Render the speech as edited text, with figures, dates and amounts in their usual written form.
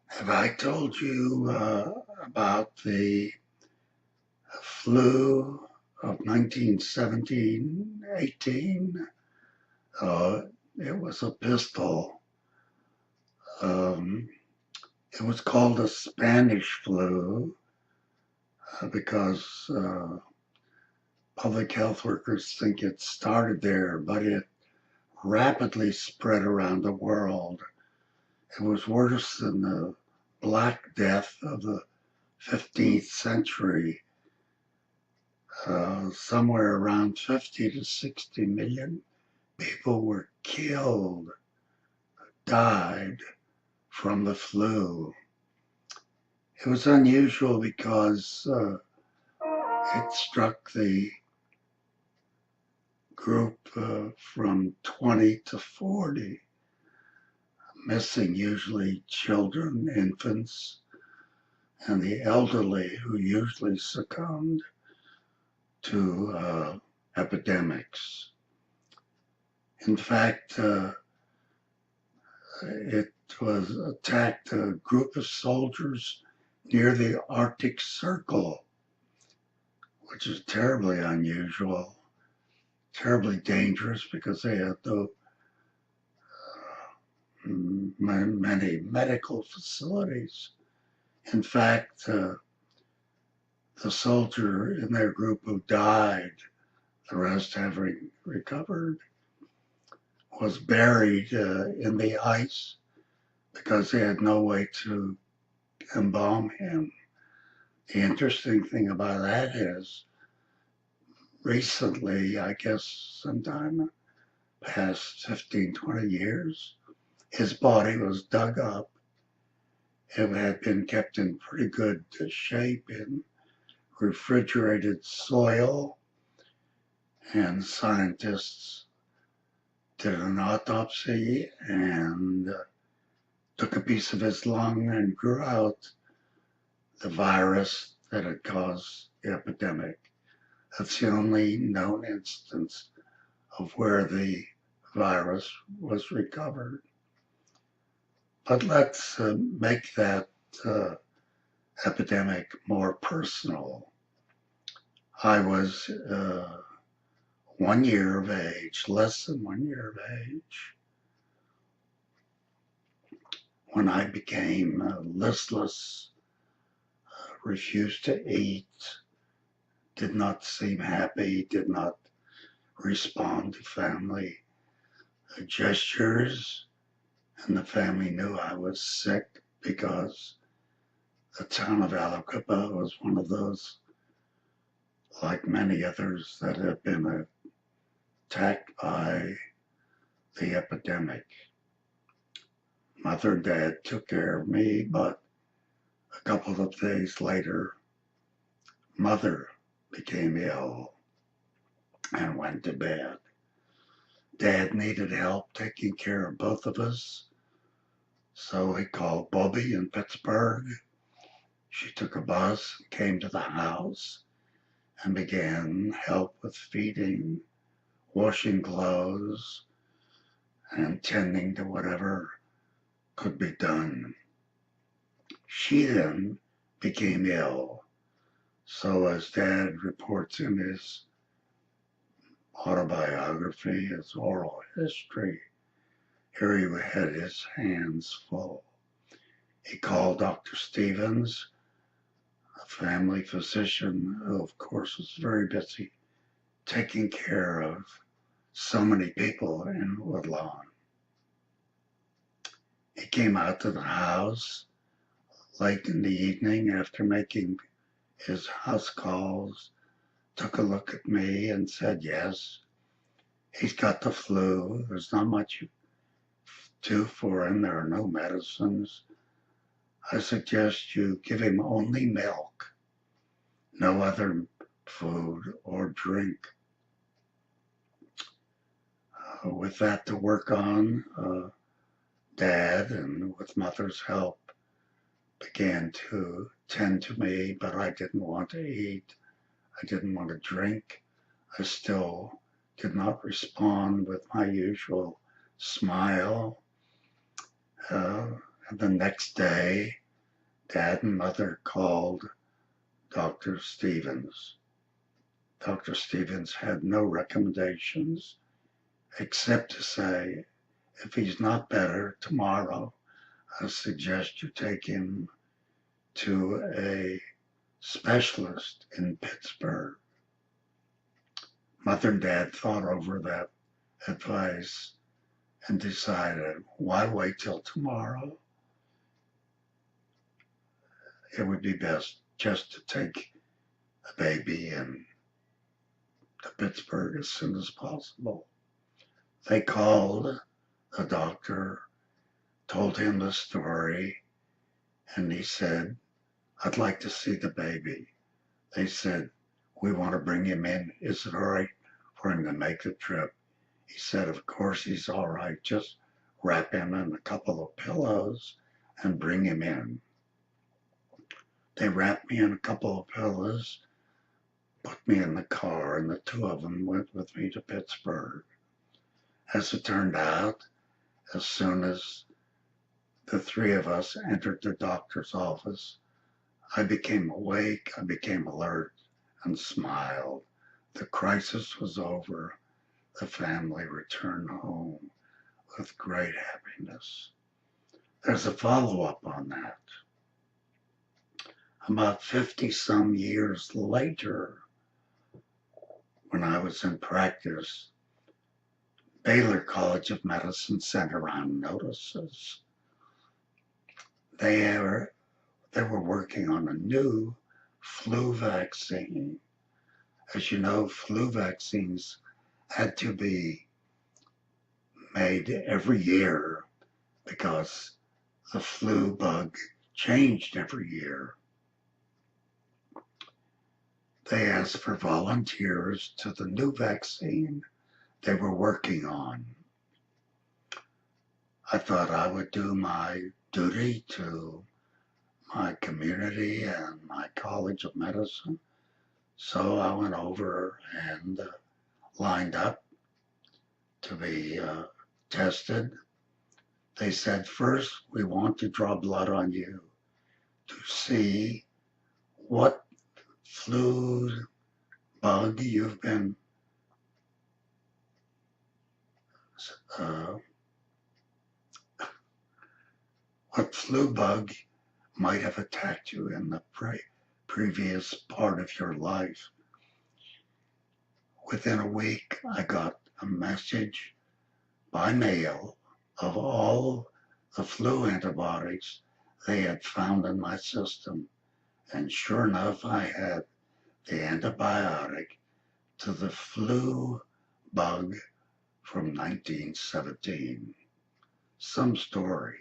Have I told you about the flu of 1917-18? Uh, it was a pistol. Um, it was called the Spanish flu because public health workers think it started there, but it rapidly spread around the world. It was worse than the Black Death of the 15th century. Somewhere around 50 to 60 million people were killed, died from the flu. It was unusual because it struck the group from 20 to 40, missing usually children, infants, and the elderly who usually succumbed to epidemics. In fact, it was attacked a group of soldiers near the Arctic Circle, which is terribly unusual, terribly dangerous because they had no many medical facilities. In fact, the soldier in their group who died, the rest having recovered, was buried in the ice because they had no way to embalm him. The interesting thing about that is recently, I guess sometime past 15, 20 years, his body was dug up. It had been kept in pretty good shape in refrigerated soil, and scientists did an autopsy and took a piece of his lung and grew out the virus that had caused the epidemic. That's the only known instance of where the virus was recovered. But let's make that epidemic more personal. I was 1 year of age, less than 1 year of age, when I became listless, refused to eat, did not seem happy, did not respond to family gestures, and the family knew I was sick because the town of Alicante was one of those, like many others, that have been attacked by the epidemic. Mother and dad took care of me, but a couple of days later, mother became ill and went to bed. Dad needed help taking care of both of us, so he called Bobby in Pittsburgh. She took a bus and came to the house and began help with feeding, washing clothes, and tending to whatever could be done. She then became ill. So as Dad reports in his autobiography, his oral history, here he had his hands full. He called Dr. Stevens, a family physician who, of course, was very busy taking care of so many people in Woodlawn. He came out to the house late in the evening after making his house calls, took a look at me and said, yes, he's got the flu. There's not much to for him. There are no medicines. I suggest you give him only milk, no other food or drink. With that to work on, Dad, and with Mother's help, began to tend to me, but I didn't want to eat. I didn't want to drink. I still did not respond with my usual smile. And the next day, Dad and Mother called Dr. Stevens. Dr. Stevens had no recommendations except to say, if he's not better tomorrow, I suggest you take him to a specialist in Pittsburgh. Mother and Dad thought over that advice and decided, why wait till tomorrow? It would be best just to take the baby in to Pittsburgh as soon as possible. They called the doctor, told him the story, and he said, I'd like to see the baby. They said, we want to bring him in. Is it all right for him to make the trip? He said, of course he's all right. Just wrap him in a couple of pillows and bring him in. They wrapped me in a couple of pillows, put me in the car, and the two of them went with me to Pittsburgh. As it turned out, as soon as the three of us entered the doctor's office, I became awake, I became alert, and smiled. The crisis was over. The family returned home with great happiness. There's a follow-up on that. About 50-some years later, when I was in practice, Baylor College of Medicine sent around notices. They were working on a new flu vaccine. As you know, flu vaccines had to be made every year because the flu bug changed every year. They asked for volunteers to the new vaccine they were working on. I thought I would do my duty to my community and my College of Medicine. So I went over and lined up to be tested. They said, first, we want to draw blood on you to see what flu bug you've been what flu bug might have attacked you in the previous part of your life. Within a week, I got a message by mail of all the flu antibodies they had found in my system. And sure enough, I had the antibiotic to the flu bug from 1917. Some story.